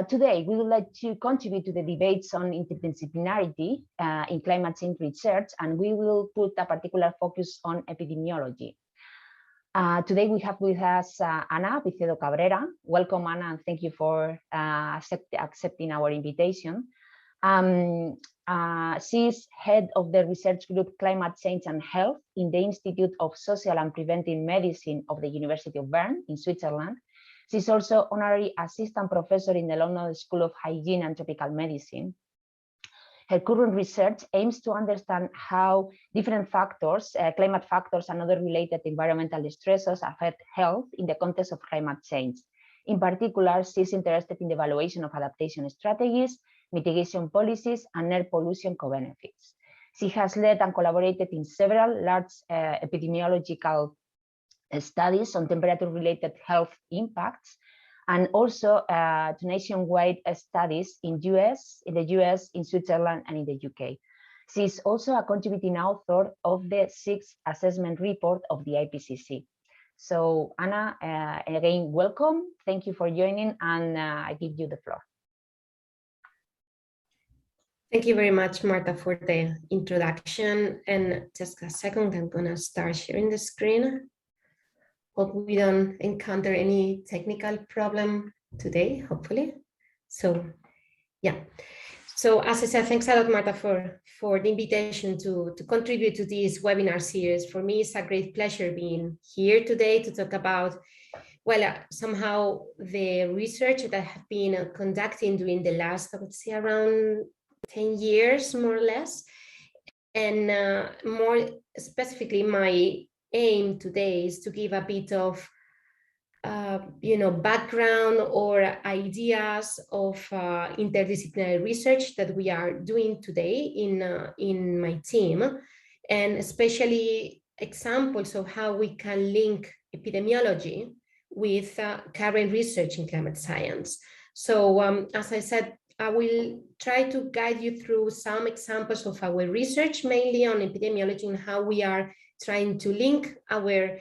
today we would like to contribute to the debates on interdisciplinarity in climate change research, and we will put a particular focus on epidemiology. Today we have with us Ana Vicedo-Cabrera. Welcome, Ana, and thank you for accepting our invitation. She's head of the research group Climate Change and Health in the Institute of Social and Preventive Medicine of the University of Bern in Switzerland. She's also honorary assistant professor in the London School of Hygiene and Tropical Medicine. Her current research aims to understand how different factors, climate factors and other related environmental stressors affect health in the context of climate change. In particular, she's interested in the evaluation of adaptation strategies, mitigation policies, and air pollution co-benefits. She has led and collaborated in several large epidemiological studies on temperature-related health impacts, and also to nationwide studies in the US, in Switzerland, and in the UK. She is also a contributing author of the 6th assessment report of the IPCC. So Ana, again, welcome. Thank you for joining, and I give you the floor. Thank you very much, Marta, for the introduction. And just a second, I'm gonna start sharing the screen. Hope we don't encounter any technical problem today, hopefully. So, yeah. So as I said, thanks a lot, Marta, for the invitation to contribute to this webinar series. For me, it's a great pleasure being here today to talk about, well, somehow the research that I have been conducting during the last, I would say, around 10 years, more or less. And more specifically, my aim today is to give a bit of background or ideas of interdisciplinary research that we are doing today in my team, and especially examples of how we can link epidemiology with current research in climate science. So as I said, I will try to guide you through some examples of our research, mainly on epidemiology, and how we are trying to link our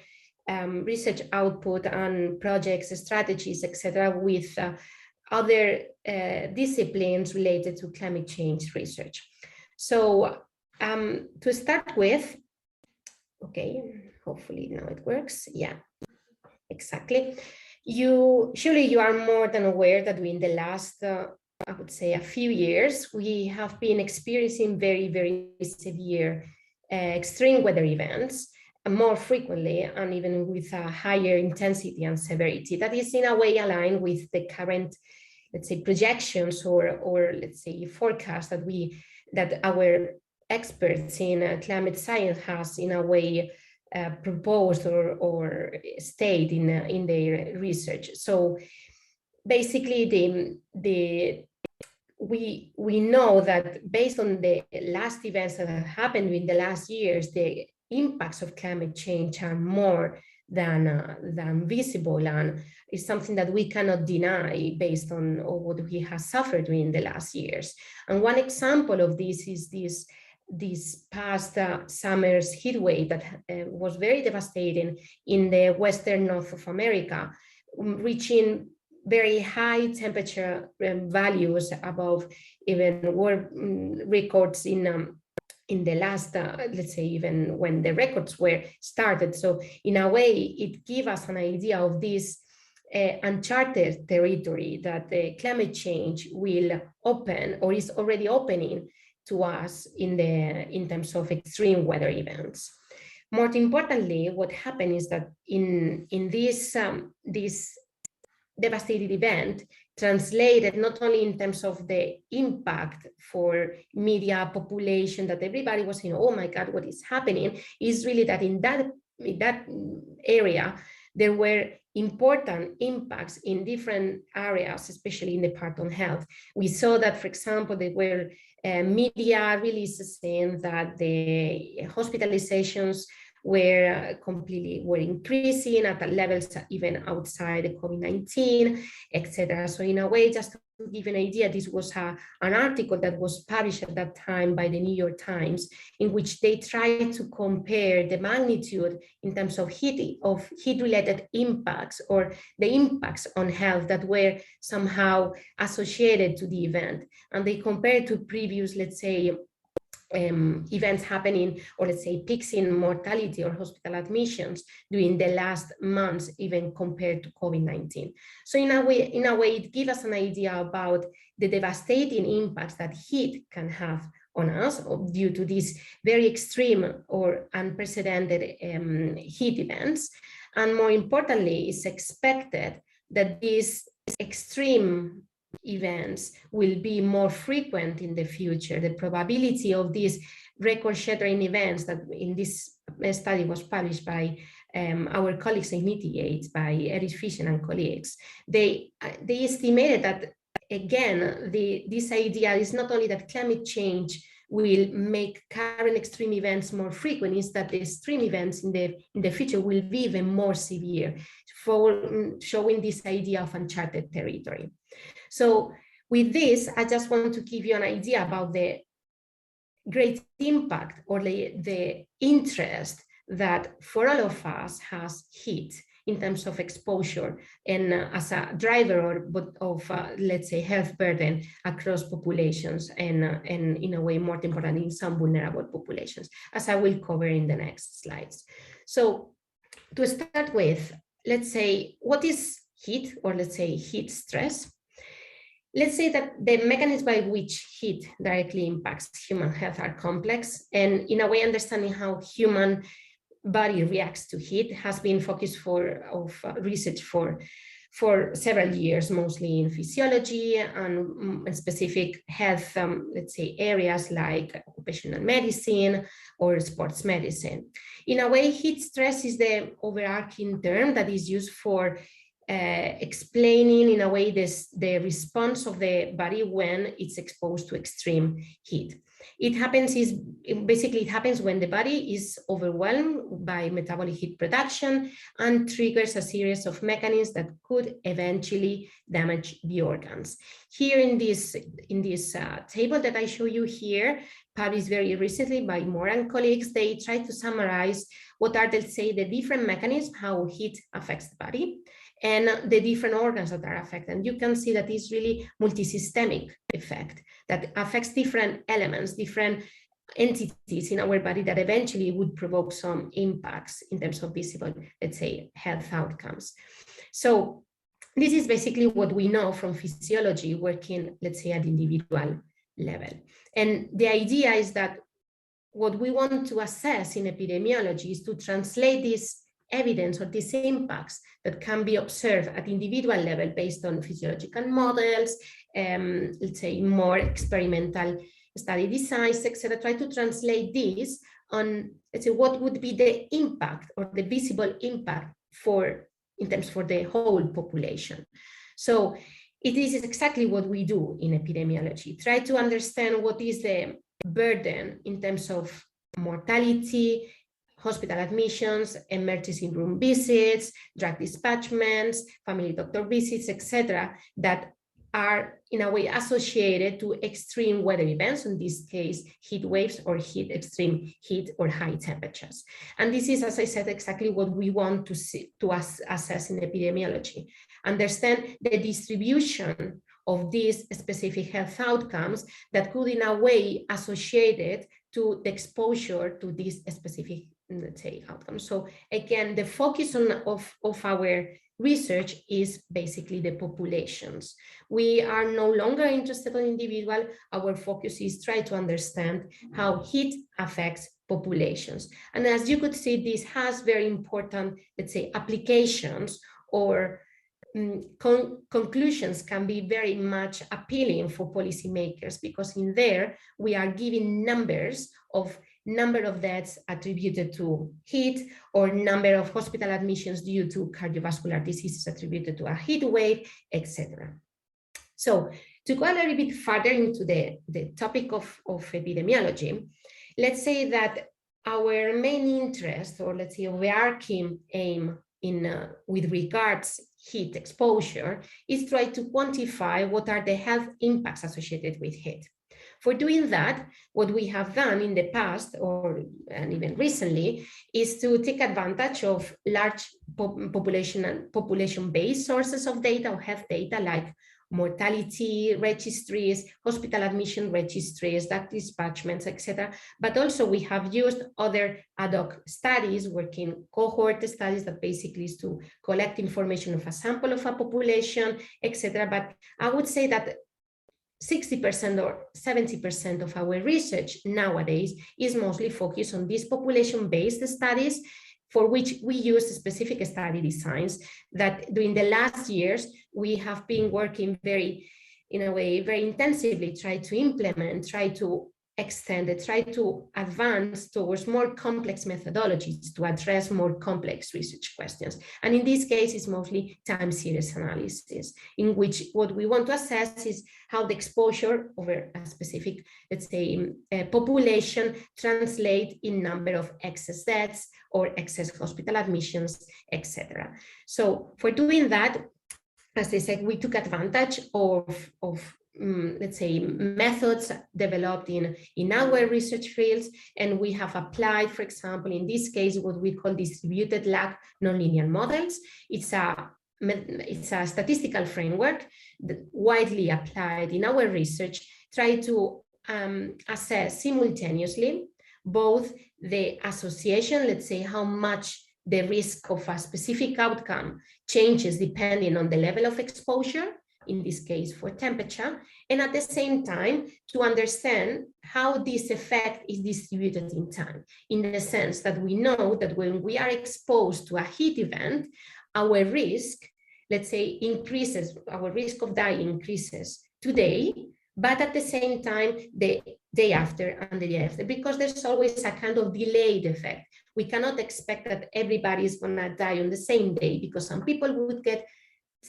research output and projects, strategies, etc., with other disciplines related to climate change research. So to start with, okay, hopefully now it works. Yeah, exactly. Surely you are more than aware that in the last, I would say, a few years, we have been experiencing very, very severe extreme weather events more frequently, and even with a higher intensity and severity. That is in a way aligned with the current, let's say, projections or let's say forecasts that our experts in climate science has in a way proposed or state in their research. So basically we know that based on the last events that have happened in the last years, the impacts of climate change are more than visible, and is something that we cannot deny based on what we have suffered during the last years. And one example of this is this past summer's heat wave that was very devastating in the western North of America, reaching very high temperature values above even world records in the last, let's say, even when the records were started. So in a way, it gives us an idea of this uncharted territory that climate change will open or is already opening to us in terms of extreme weather events. More importantly, what happened is that in this devastating event translated not only in terms of the impact for media, population, that everybody was saying, oh my God, what is happening, is really that in that area, there were important impacts in different areas, especially in the part on health. We saw that, for example, there were media releases saying that the hospitalizations were increasing at the levels even outside the COVID-19, etc. So in a way, just to give an idea, this was an article that was published at that time by the New York Times, in which they tried to compare the magnitude in terms of heat-related impacts, or the impacts on health that were somehow associated to the event. And they compared to previous, let's say, events happening, or let's say peaks in mortality or hospital admissions during the last months, even compared to COVID-19. So in a way, it gives us an idea about the devastating impacts that heat can have on us due to these very extreme or unprecedented heat events. And more importantly, it's expected that these extreme events will be more frequent in the future. The probability of these record-shattering events that in this study was published by our colleagues in Mitigate, by Eric Fisher and colleagues, they estimated that, again, this idea is not only that climate change will make current extreme events more frequent, is that the extreme events in the future will be even more severe, showing this idea of uncharted territory. So with this, I just want to give you an idea about the great impact or the interest that for all of us has heat in terms of exposure and as a driver of let's say, health burden across populations, and in a way, more important, in some vulnerable populations, as I will cover in the next slides. So to start with, let's say, what is heat, or let's say heat stress? Let's say that the mechanisms by which heat directly impacts human health are complex, and in a way, understanding how human body reacts to heat has been focus of research for several years, mostly in physiology and specific health, let's say, areas like occupational medicine or sports medicine. In a way, heat stress is the overarching term that is used for explaining, in a way, the response of the body when it's exposed to extreme heat. It happens when the body is overwhelmed by metabolic heat production and triggers a series of mechanisms that could eventually damage the organs. Here in this table that I show you here, published very recently by Moore and colleagues, they try to summarize what are, let's say, the different mechanisms, how heat affects the body, and the different organs that are affected. And you can see that it's really multisystemic effect that affects different elements, different entities in our body that eventually would provoke some impacts in terms of visible, let's say, health outcomes. So this is basically what we know from physiology, working, let's say, at individual level. And the idea is that what we want to assess in epidemiology is to translate this evidence or these impacts that can be observed at individual level based on physiological models, let's say, more experimental study designs, etc. Try to translate this on, let's say, what would be the impact or the visible impact for the whole population. So it is exactly what we do in epidemiology. Try to understand what is the burden in terms of mortality, hospital admissions, emergency room visits, drug dispatchments, family doctor visits, etc., that are in a way associated to extreme weather events, in this case, heat waves or extreme heat or high temperatures. And this is, as I said, exactly what we want to see, to assess in epidemiology. Understand the distribution of these specific health outcomes that could in a way associated to the exposure to these specific, let's say, outcomes. So again, the focus of our research is basically the populations. We are no longer interested in individual. Our focus is try to understand how heat affects populations. And as you could see, this has very important, let's say, applications, or conclusions can be very much appealing for policymakers, because in there we are giving number of deaths attributed to heat, or number of hospital admissions due to cardiovascular diseases attributed to a heat wave, etc. So to go a little bit further into the topic of epidemiology, let's say that our main interest, or let's say overarching aim in with regards heat exposure, is try to quantify what are the health impacts associated with heat. For doing that, what we have done in the past, and even recently, is to take advantage of large population-based sources of data or health data, like mortality registries, hospital admission registries, doctor dispatchments, etc. But also we have used other ad hoc studies, working cohort studies, that basically is to collect information of a sample of a population, etc. But I would say that 60% or 70% of our research nowadays is mostly focused on these population-based studies, for which we use specific study designs that during the last years, we have been working very intensively, try to implement, try to extend it, try to advance towards more complex methodologies to address more complex research questions. And in this case, it's mostly time series analysis, in which what we want to assess is how the exposure over a specific, let's say, population translate in number of excess deaths or excess hospital admissions, etc. So for doing that, as I said, we took advantage of let's say, methods developed in our research fields, and we have applied, for example, in this case, what we call distributed lag nonlinear models. It's a statistical framework that widely applied in our research, try to assess simultaneously both the association, let's say, how much the risk of a specific outcome changes depending on the level of exposure, in this case for temperature, and at the same time to understand how this effect is distributed in time, in the sense that we know that when we are exposed to a heat event, our risk, let's say, increases, our risk of dying increases today, but at the same time the day after and the day after, because there's always a kind of delayed effect. We cannot expect that everybody is going to die on the same day, because some people would get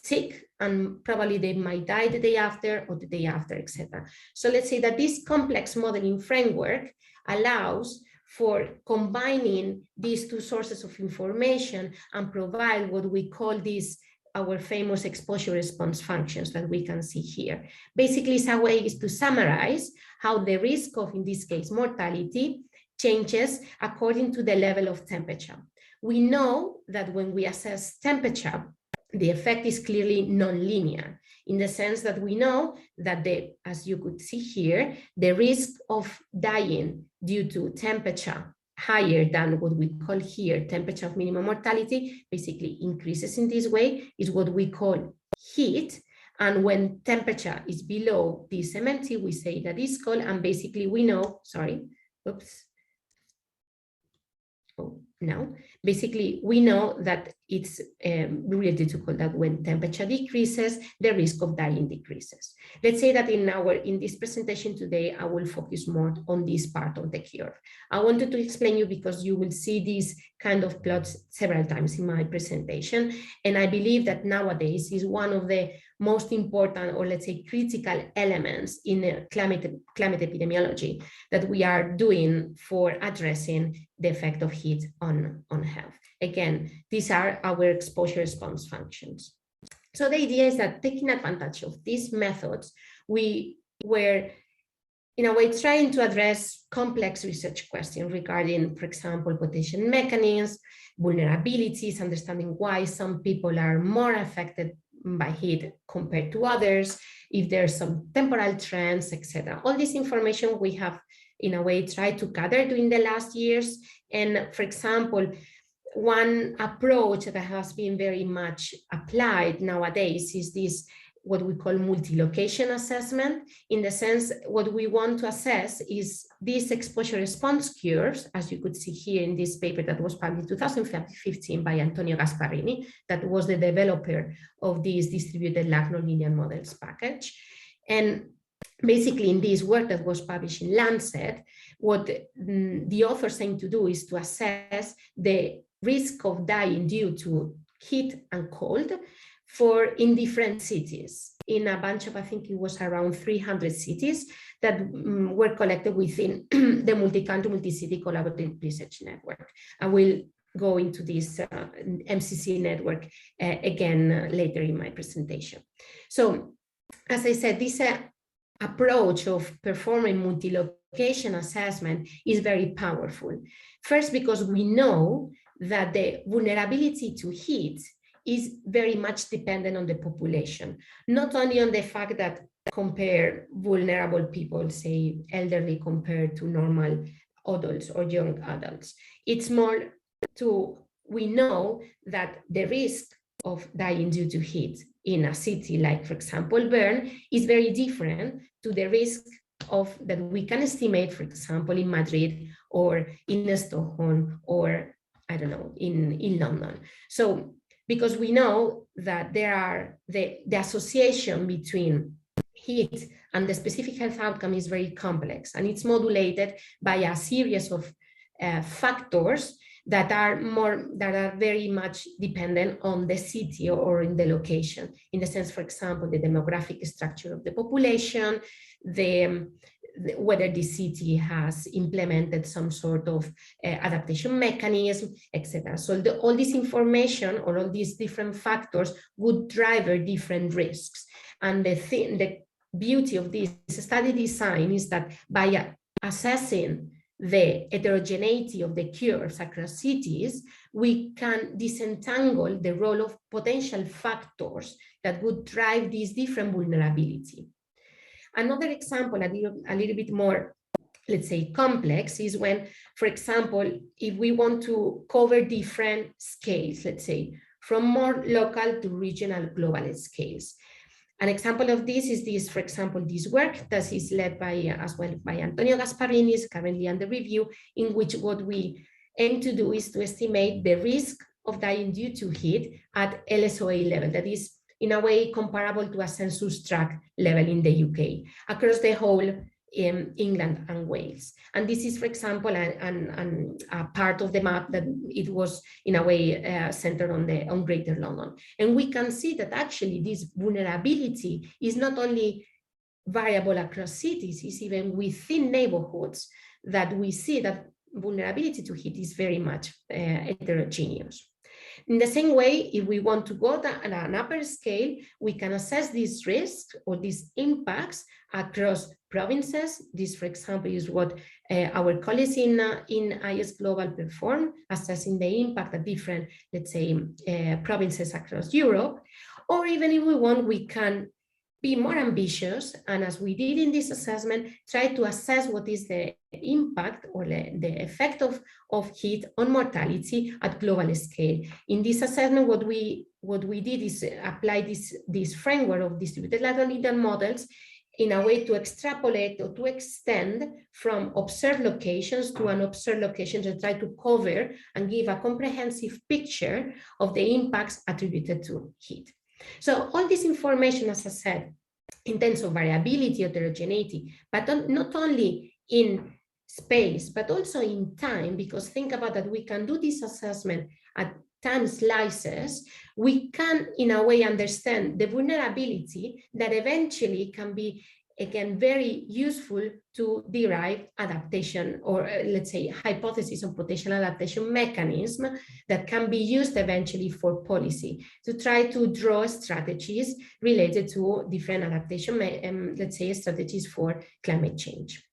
sick and probably they might die the day after or the day after, etc. So let's say that this complex modeling framework allows for combining these two sources of information and provide what we call these our famous exposure response functions that we can see here. Basically, it's a way is to summarize how the risk of, in this case, mortality changes according to the level of temperature. We know that when we assess temperature, the effect is clearly nonlinear, in the sense that we know that as you could see here, the risk of dying due to temperature higher than what we call here temperature of minimum mortality basically increases in this way, is what we call heat. And when temperature is below this MMT, we say that is cold, and basically we know, basically we know that it's related to cold, that when temperature decreases, the risk of dying decreases. Let's say that in this presentation today, I will focus more on this part of the curve. I wanted to explain you because you will see these kind of plots several times in my presentation, and I believe that nowadays is one of the most important, or let's say critical elements in climate epidemiology that we are doing for addressing the effect of heat on health. Again, these are our exposure response functions. So the idea is that taking advantage of these methods, we were in a way trying to address complex research questions regarding, for example, potential mechanisms, vulnerabilities, understanding why some people are more affected by heat compared to others, if there's some temporal trends, etc. All this information we have in a way tried to gather during the last years. And for example, one approach that has been very much applied nowadays is this, what we call multi-location assessment, in the sense what we want to assess is these exposure response curves, as you could see here in this paper that was published in 2015 by Antonio Gasparini, that was the developer of this distributed lag nonlinear models package. And basically in this work that was published in Lancet, what the authors aim to do is to assess the risk of dying due to heat and cold in different cities, in a bunch of, I think it was around 300 cities that were collected within the multi-country, multi-city collaborative research network. I will go into this MCC network again later in my presentation. So, as I said, this approach of performing multi-location assessment is very powerful. First, because we know that the vulnerability to heat is very much dependent on the population, not only on the fact that compare vulnerable people, say elderly compared to normal adults or young adults. It's more we know that the risk of dying due to heat in a city like, for example, Bern, is very different to the risk that we can estimate, for example, in Madrid or in Stockholm or, I don't know, in London. So, because we know that there are the association between heat and the specific health outcome is very complex, and it's modulated by a series of factors that are very much dependent on the city or in the location, in the sense, for example, the demographic structure of the population, whether the city has implemented some sort of adaptation mechanism, etc. So all this information or all these different factors would drive different risks. And the beauty of this study design is that by assessing the heterogeneity of the curves across cities, we can disentangle the role of potential factors that would drive this different vulnerability. Another example, a little bit more, let's say, complex, is when, for example, if we want to cover different scales, let's say, from more local to regional global scales. An example of this is this, for example, this work that is led by, as well, by Antonio Gasparini, is currently under review, in which what we aim to do is to estimate the risk of dying due to heat at LSOA level, that is in a way comparable to a census tract level in the UK, across the whole England and Wales. And this is, for example, a part of the map that it was in a way centered on Greater London. And we can see that actually this vulnerability is not only variable across cities, it's even within neighborhoods that we see that vulnerability to heat is very much heterogeneous. In the same way, if we want to go at an upper scale, we can assess these risks or these impacts across provinces. This, for example, is what our colleagues in IS Global perform, assessing the impact of different, let's say, provinces across Europe. Or even if we want, we can be more ambitious, and as we did in this assessment, try to assess what is the impact or the effect of heat on mortality at global scale. In this assessment, what we did is apply this framework of distributed latitudinal models in a way to extrapolate or to extend from observed locations to unobserved locations and try to cover and give a comprehensive picture of the impacts attributed to heat. So all this information, as I said, in terms of variability, heterogeneity, but not only in space, but also in time, because think about that we can do this assessment at time slices, we can in a way understand the vulnerability that eventually can be, again, very useful to derive adaptation or let's say hypothesis on potential adaptation mechanism that can be used eventually for policy to try to draw strategies related to different adaptation, let's say strategies for climate change.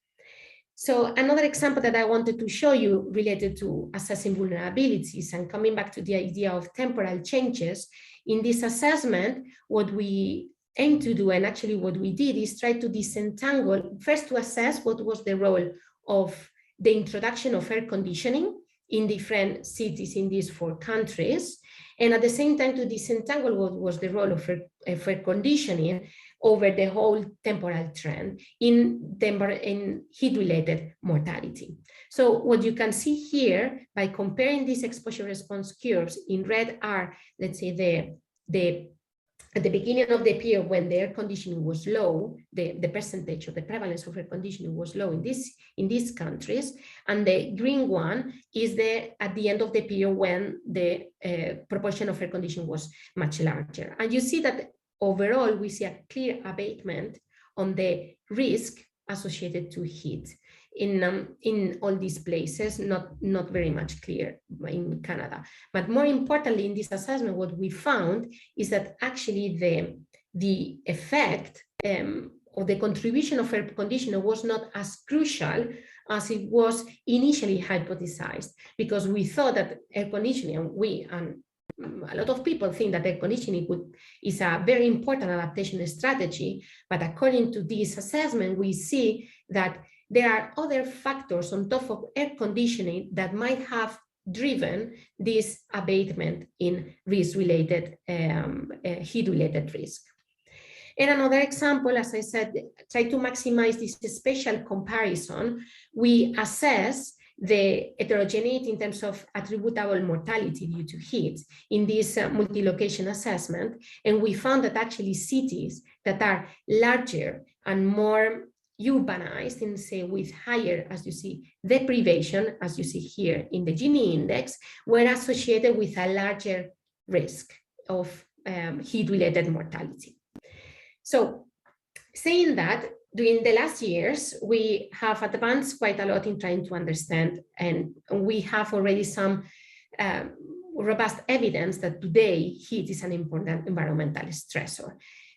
So another example that I wanted to show you related to assessing vulnerabilities and coming back to the idea of temporal changes, in this assessment, what we aim to do, and actually what we did, is try to disentangle, first to assess what was the role of the introduction of air conditioning in different cities in these 4 countries, and at the same time to disentangle what was the role of air conditioning over the whole temporal trend in heat-related mortality. So what you can see here, by comparing these exposure response curves, in red are, let's say, the at the beginning of the period when the air conditioning was low, the percentage of the prevalence of air conditioning was low in these countries, and the green one is at the end of the period when the proportion of air conditioning was much larger. And you see that overall we see a clear abatement on the risk associated to heat in all these places, not very much clear in Canada. But more importantly, in this assessment, what we found is that actually the effect or the contribution of air conditioning was not as crucial as it was initially hypothesized, because we thought that air conditioning, and a lot of people think that air conditioning is a very important adaptation strategy, but according to this assessment, we see that there are other factors on top of air conditioning that might have driven this abatement in risk-related, heat-related risk. And another example, as I said, try to maximize this spatial comparison. We assess the heterogeneity in terms of attributable mortality due to heat in this multi-location assessment. And we found that actually cities that are larger and more urbanized, and say with higher, as you see, deprivation, as you see here in the Gini index, were associated with a larger risk of heat-related mortality. So saying that, during the last years, we have advanced quite a lot in trying to understand, and we have already some robust evidence that today heat is an important environmental stressor,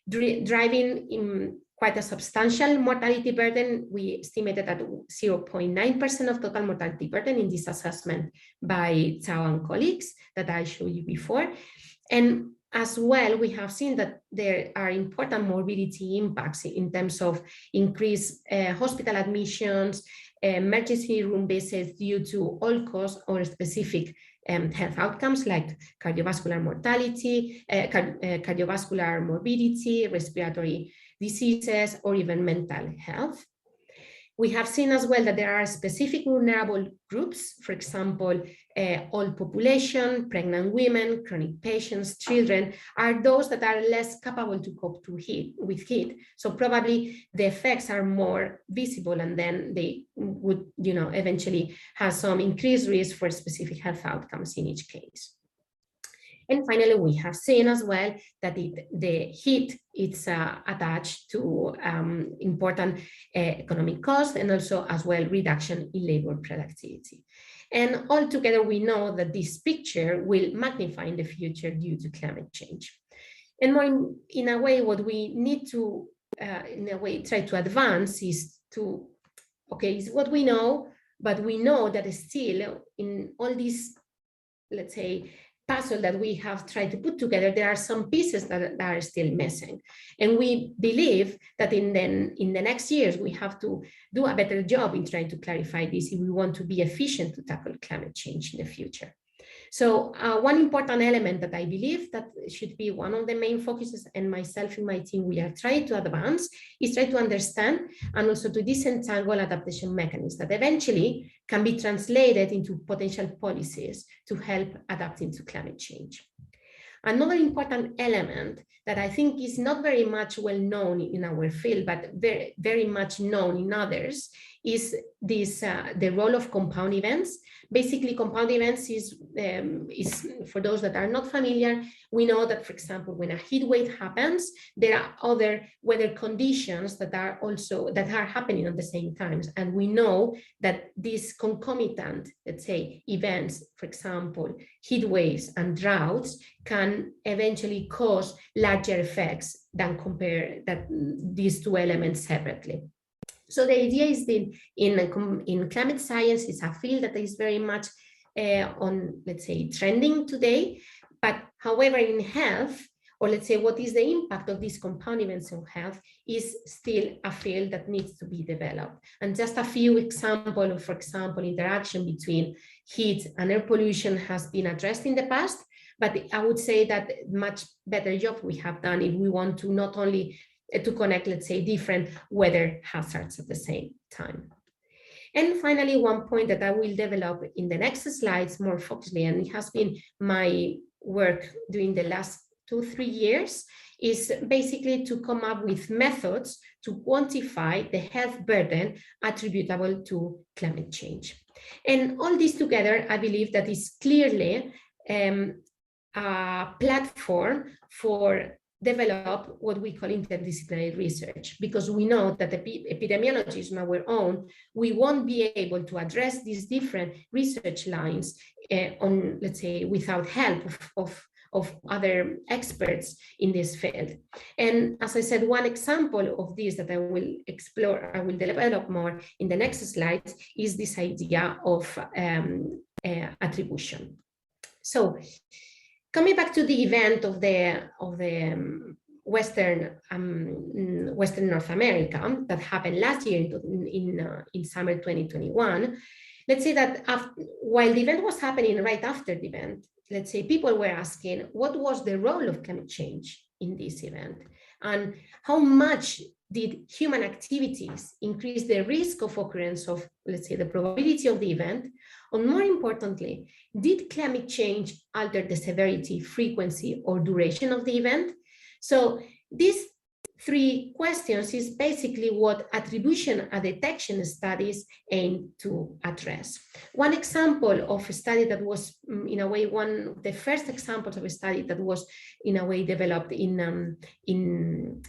driving in quite a substantial mortality burden. We estimated at 0.9% of total mortality burden in this assessment by Zhao and colleagues that I showed you before. And as well, we have seen that there are important morbidity impacts in terms of increased hospital admissions, emergency room visits due to all-cause or specific health outcomes like cardiovascular mortality, cardiovascular morbidity, respiratory diseases, or even mental health. We have seen as well that there are specific vulnerable groups, for example, old population, pregnant women, chronic patients, children, are those that are less capable to cope with heat. So probably the effects are more visible, and then they would, eventually have some increased risk for specific health outcomes in each case. And finally, we have seen as well that the heat is attached to important economic costs, and also as well reduction in labor productivity. And altogether, we know that this picture will magnify in the future due to climate change. And more in a way, what we need to, try to advance is to, is what we know, but we know that still in all these, let's say, puzzle that we have tried to put together, there are some pieces that are still missing. And we believe that in the next years, we have to do a better job in trying to clarify this if we want to be efficient to tackle climate change in the future. So one important element that I believe that should be one of the main focuses, and myself and my team, we are trying to advance, is try to understand and also to disentangle adaptation mechanisms that eventually can be translated into potential policies to help adapting to climate change. Another important element that I think is not very much well known in our field, but very, very much known in others, is this the role of compound events. Basically, compound events is for those that are not familiar, we know that, for example, when a heat wave happens, there are other weather conditions that are happening at the same time. And we know that these concomitant, let's say, events, for example, heat waves and droughts, can eventually cause larger effects than compare these two elements separately. So the idea is that in climate science, it's a field that is very much on, let's say, trending today. But however, in health, or let's say what is the impact of these compound events on health, is still a field that needs to be developed. And just a few examples, for example, interaction between heat and air pollution has been addressed in the past, but I would say that much better job we have done if we want to not only to connect, let's say, different weather hazards at the same time. And finally, one point that I will develop in the next slides more focusedly, and it has been my work during the last 2-3 years is basically to come up with methods to quantify the health burden attributable to climate change. And all this together, I believe that is clearly a platform for develop what we call interdisciplinary research, because we know that the epidemiologists on our own, we won't be able to address these different research lines on, let's say, without help of other experts in this field. And as I said, one example of this that I will explore, I will develop more in the next slides, is this idea of attribution. So coming back to the event of the Western North America that happened last year in summer 2021, let's say that while the event was happening right after the event, let's say people were asking what was the role of climate change in this event, and how much did human activities increase the risk of occurrence of, let's say, the probability of the event, and more importantly, did climate change alter the severity, frequency, or duration of the event? So these three questions is basically what attribution and detection studies aim to address. One example of a study that was, in a way, one of the first examples of a study that was, in a way, developed in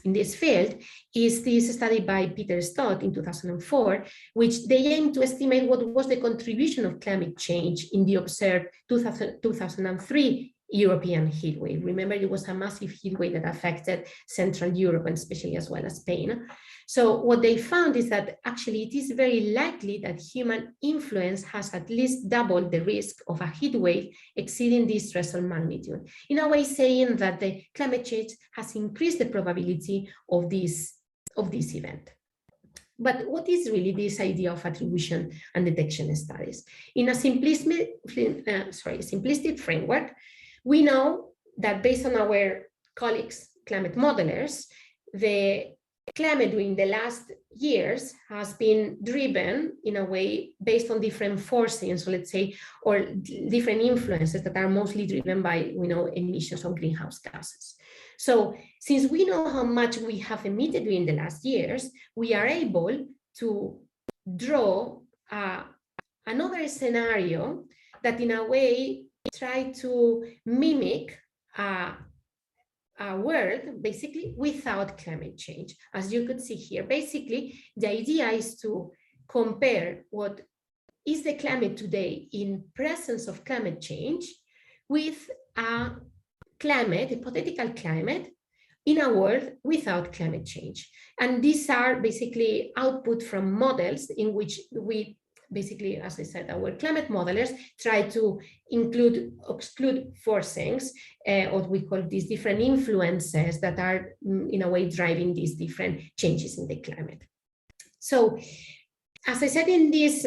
this field is this study by Peter Stott in 2004, which they aimed to estimate what was the contribution of climate change in the observed 2003 European heat wave. Remember, it was a massive heat wave that affected Central Europe and especially as well as Spain. So what they found is that actually it is very likely that human influence has at least doubled the risk of a heat wave exceeding this threshold magnitude, in a way saying that the climate change has increased the probability of this event. But what is really this idea of attribution and detection studies? In a simplistic framework, we know that based on our colleagues, climate modelers, the climate during the last years has been driven in a way based on different forcings, so let's say, or different influences that are mostly driven by, we know, emissions of greenhouse gases. So since we know how much we have emitted during the last years, we are able to draw another scenario that in a way try to mimic a world basically without climate change. As you could see here, basically the idea is to compare what is the climate today in presence of climate change with a climate, hypothetical climate, in a world without climate change. And these are basically output from models in which we basically, as I said, our climate modelers try to exclude forcings, or we call these different influences that are in a way driving these different changes in the climate. So, as I said, in this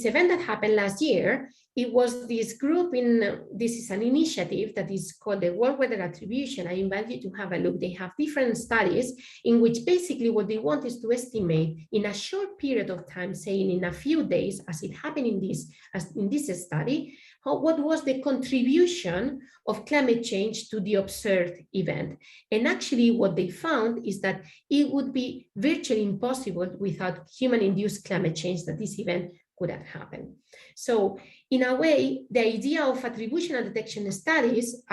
event that happened last year, it was this group this is an initiative that is called the World Weather Attribution. I invite you to have a look. They have different studies in which basically what they want is to estimate in a short period of time, saying in a few days, as it happened in this study, what was the contribution of climate change to the observed event. And actually what they found is that it would be virtually impossible without human-induced climate change that this event could have happened. So in a way, the idea of attribution and detection studies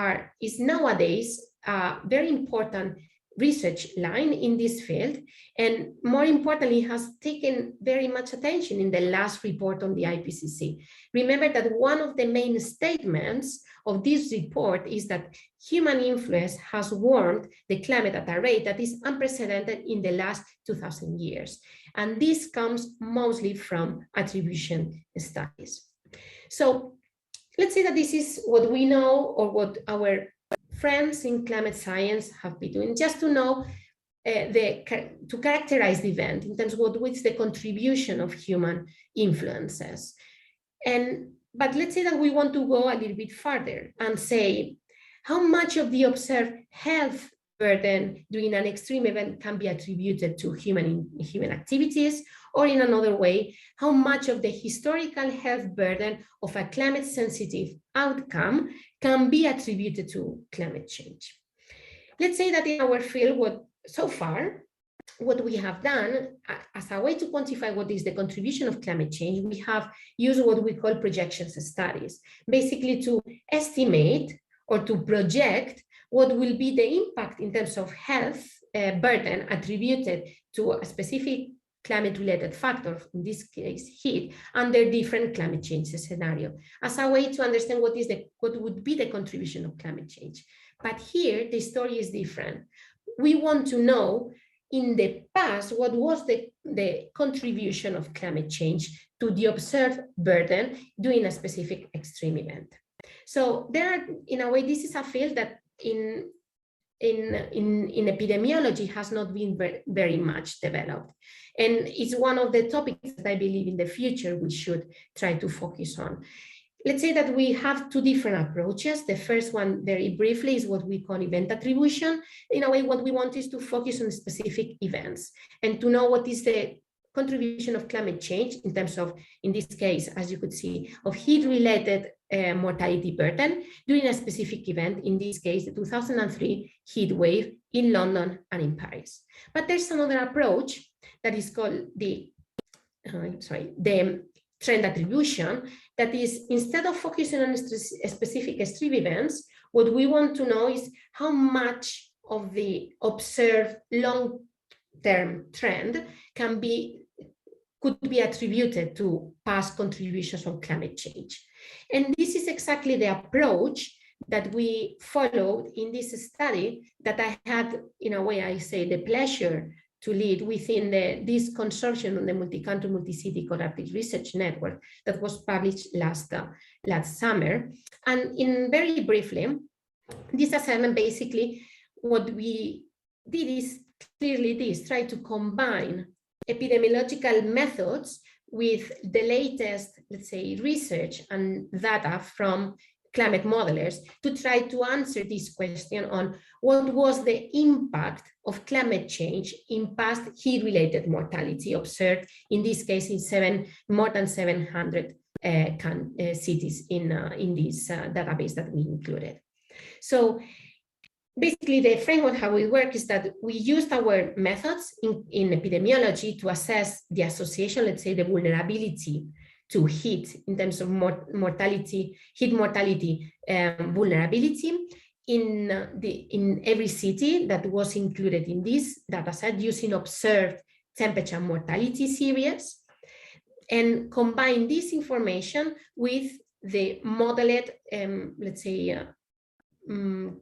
is nowadays a very important research line in this field, and more importantly, has taken very much attention in the last report on the IPCC. Remember that one of the main statements of this report is that human influence has warmed the climate at a rate that is unprecedented in the last 2,000 years. And this comes mostly from attribution studies. So let's say that this is what we know, or what our friends in climate science have been doing, just to know to characterize the event in terms of what's the contribution of human influences. But let's say that we want to go a little bit further and say how much of the observed health burden during an extreme event can be attributed to human activities, or in another way, how much of the historical health burden of a climate sensitive outcome can be attributed to climate change. let's say that in our field, what we have done as a way to quantify what is the contribution of climate change, we have used what we call projections studies, basically to estimate or to project what will be the impact in terms of health burden attributed to a specific climate-related factor, in this case heat, under different climate change scenario, as a way to understand what would be the contribution of climate change. But here the story is different. We want to know in the past what was the contribution of climate change to the observed burden during a specific extreme event. So there are, in a way, this is a field that in epidemiology has not been very much developed. And it's one of the topics that I believe in the future we should try to focus on. Let's say that we have two different approaches. The first one, very briefly, is what we call event attribution. In a way, what we want is to focus on specific events and to know what is the contribution of climate change in terms of, in this case, as you could see, of heat-related mortality burden during a specific event, in this case, the 2003 heat wave in London and in Paris. But there's another approach that is called the trend attribution, that is, instead of focusing on specific extreme events, what we want to know is how much of the observed long-term trend could be attributed to past contributions on climate change. And this is exactly the approach that we followed in this study that I had, in a way, I say, the pleasure to lead within this consortium on the multi-country, multi-city collaborative research network that was published last summer. And in very briefly, this assignment, basically, what we did is clearly this, try to combine epidemiological methods with the latest, let's say, research and data from climate modelers to try to answer this question on what was the impact of climate change in past heat-related mortality observed, in this case, in more than 700 cities in this database that we included. So basically, the framework, how we work is that we used our methods in epidemiology to assess the association, let's say, the vulnerability to heat in terms of mortality, heat mortality vulnerability in every city that was included in this dataset using observed temperature mortality series, and combine this information with the modeled, let's say,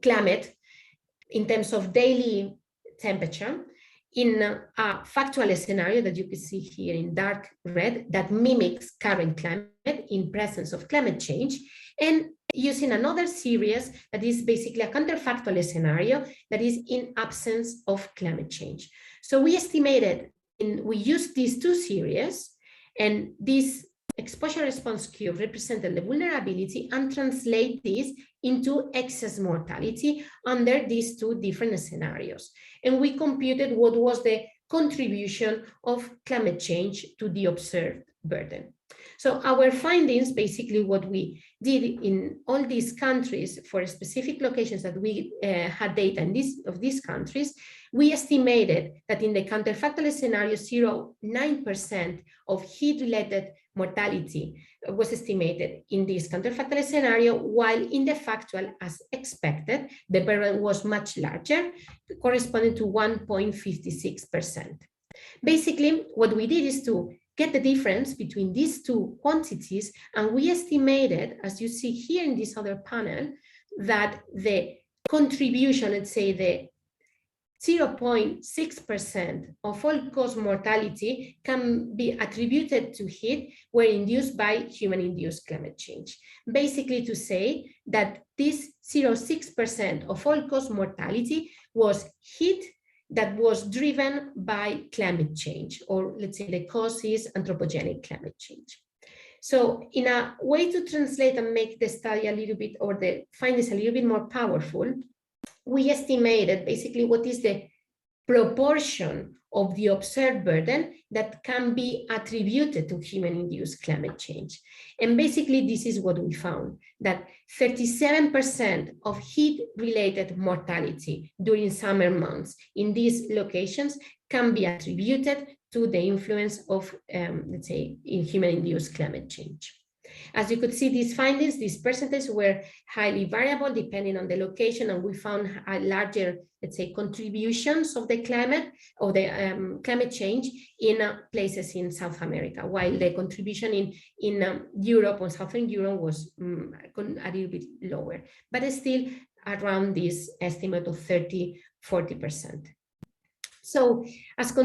climate in terms of daily temperature in a factual scenario that you can see here in dark red that mimics current climate in presence of climate change, and using another series that is basically a counterfactual scenario that is in absence of climate change. So we estimated, we used these two series, and this exposure response curve represented the vulnerability and translate this into excess mortality under these two different scenarios. And we computed what was the contribution of climate change to the observed burden. So our findings, basically what we did in all these countries for specific locations that we had data in these countries, we estimated that in the counterfactual scenario, 0.9% of heat-related mortality was estimated in this counterfactual scenario, while in the factual, as expected, the burden was much larger, corresponding to 1.56%. Basically, what we did is to get the difference between these two quantities, and we estimated, as you see here in this other panel, that the contribution, let's say the 0.6% of all-cause mortality can be attributed to heat were induced by human-induced climate change. Basically to say that this 0.6% of all-cause mortality was heat that was driven by climate change, or let's say the cause is anthropogenic climate change. So in a way to translate and make the study a little bit, or the findings a little bit more powerful, we estimated basically what is the proportion of the observed burden that can be attributed to human-induced climate change. And basically, this is what we found, that 37% of heat-related mortality during summer months in these locations can be attributed to the influence of, let's say, in human-induced climate change. As you could see, these findings, these percentages were highly variable depending on the location, and we found a larger, let's say, contributions of the climate climate change in places in South America, while the contribution in Europe or Southern Europe was a little bit lower, but still around this estimate of 30–40%. So as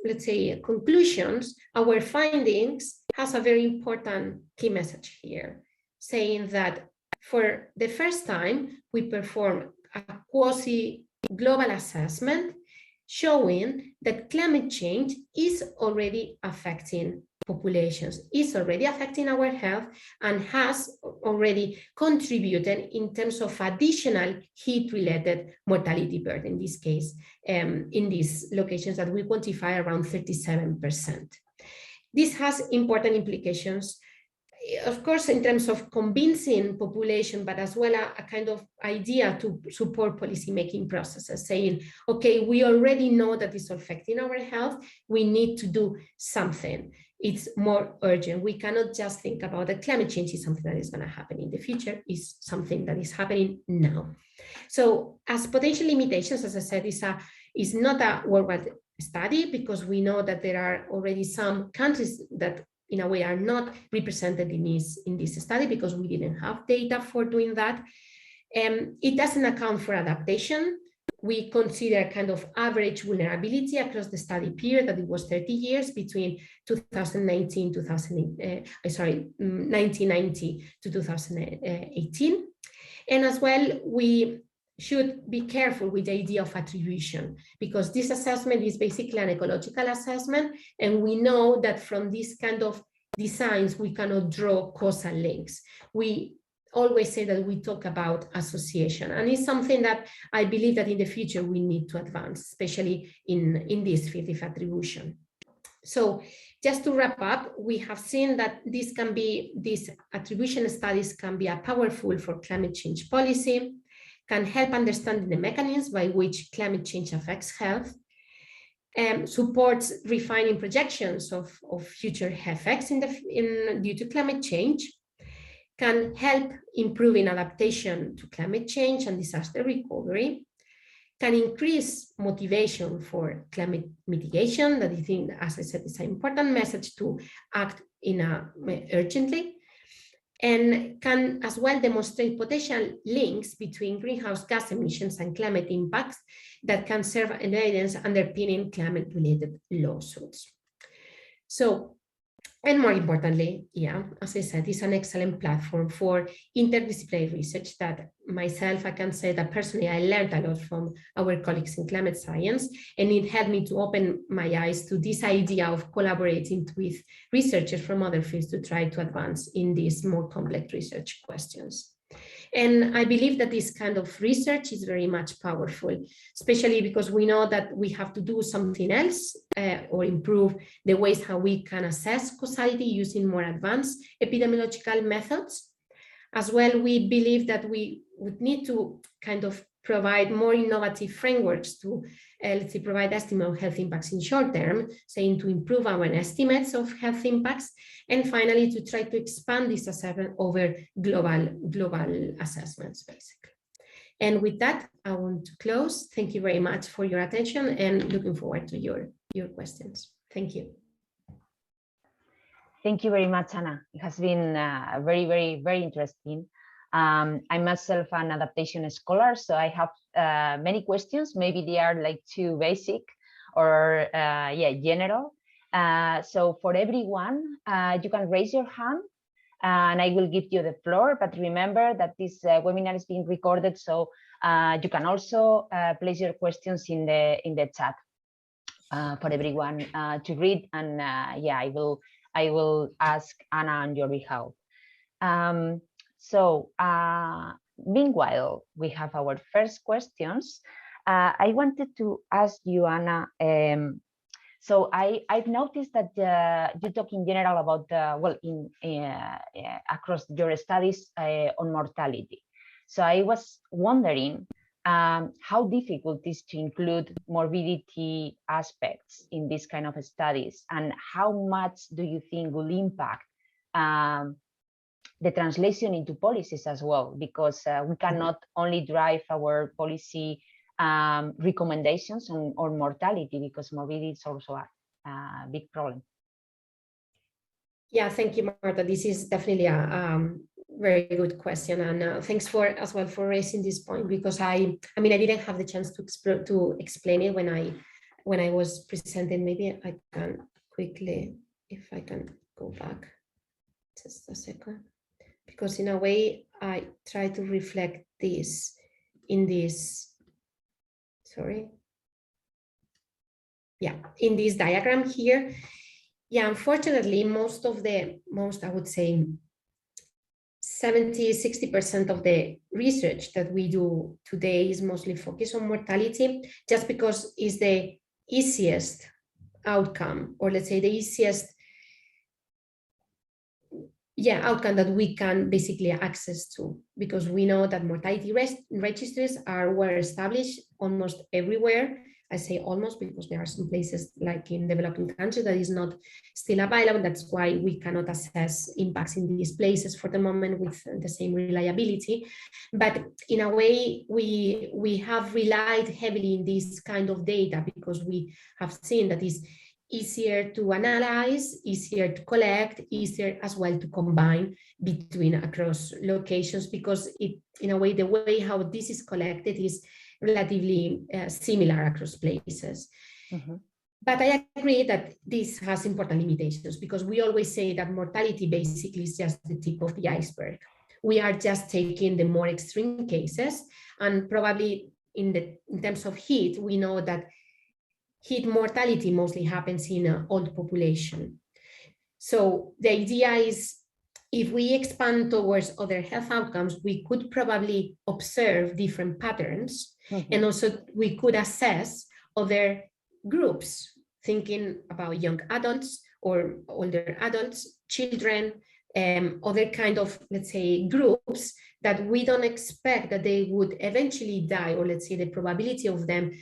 let's say conclusions, our findings has a very important key message here, saying that for the first time, we perform a quasi-global assessment showing that climate change is already affecting populations, is already affecting our health, and has already contributed in terms of additional heat-related mortality burden, in this case, in these locations that we quantify around 37%. This has important implications, of course, in terms of convincing population, but as well a kind of idea to support policymaking processes, saying, okay, we already know that it's affecting our health, we need to do something. It's more urgent. We cannot just think about that climate change is something that is going to happen in the future, it's something that is happening now. So as potential limitations, as I said, is not a worldwide study, because we know that there are already some countries that in a way are not represented in this study, because we didn't have data for doing that. It doesn't account for adaptation. We consider kind of average vulnerability across the study period, that it was 30 years between 1990 to 2018. And as well, we should be careful with the idea of attribution, because this assessment is basically an ecological assessment, and we know that from this kind of designs we cannot draw causal links. We always say that we talk about association, and it's something that I believe that in the future we need to advance, especially in this field of attribution. So just to wrap up, we have seen that these attribution studies can be powerful for climate change policy, can help understanding the mechanisms by which climate change affects health, supports refining projections of future effects due to climate change, can help improving adaptation to climate change and disaster recovery, can increase motivation for climate mitigation, that I think, as I said, is an important message to act urgently, and can as well demonstrate potential links between greenhouse gas emissions and climate impacts that can serve as evidence underpinning climate-related lawsuits. So, and more importantly, yeah, as I said, it's an excellent platform for interdisciplinary research that myself, I can say that personally, I learned a lot from our colleagues in climate science, and it helped me to open my eyes to this idea of collaborating with researchers from other fields to try to advance in these more complex research questions. And I believe that this kind of research is very much powerful, especially because we know that we have to do something else or improve the ways how we can assess causality using more advanced epidemiological methods. As well, we believe that we would need to kind of provide more innovative frameworks to, let's say, provide estimate of health impacts in short term, saying to improve our estimates of health impacts, and finally to try to expand this assessment over global assessments, basically. And with that, I want to close. Thank you very much for your attention, and looking forward to your questions. Thank you. Thank you very much, Anna. It has been very, very, very interesting. I'm myself an adaptation scholar, so I have many questions. Maybe they are like too basic or general. So for everyone, you can raise your hand and I will give you the floor. But remember that this webinar is being recorded, so you can also place your questions in the chat for everyone to read. And I will ask Anna on your behalf. So meanwhile, we have our first questions. I wanted to ask you, Anna, so I've noticed that you talk in general about, across your studies on mortality. So I was wondering how difficult it is to include morbidity aspects in this kind of studies, and how much do you think will impact the translation into policies as well? Because we cannot only drive our policy recommendations on mortality, because morbidity is also a big problem. Yeah, thank you, Marta. This is definitely a very good question, and thanks as well for raising this point, because I mean, I didn't have the chance to explain it when I was presenting. Maybe I can quickly, if I can go back just a second, because in a way I try to reflect this in this. Sorry. Yeah, in this diagram here. Yeah, unfortunately, I would say 70–60% of the research that we do today is mostly focused on mortality, just because it's the easiest outcome, or let's say the easiest outcome that we can basically access to, because we know that mortality registries are well established almost everywhere. I say almost because there are some places like in developing countries that is not still available. That's why we cannot assess impacts in these places for the moment with the same reliability. But in a way, we have relied heavily in this kind of data, because we have seen that it's easier to analyze, easier to collect, easier as well to combine between across locations, because in a way, the way how this is collected is relatively similar across places. Mm-hmm. But I agree that this has important limitations, because we always say that mortality basically is just the tip of the iceberg. We are just taking the more extreme cases, and probably in terms of heat, we know that heat mortality mostly happens in an old population. So the idea is, if we expand towards other health outcomes, we could probably observe different patterns. Mm-hmm. And also we could assess other groups, thinking about young adults or older adults, children, other kind of, let's say, groups that we don't expect that they would eventually die, or let's say the probability of them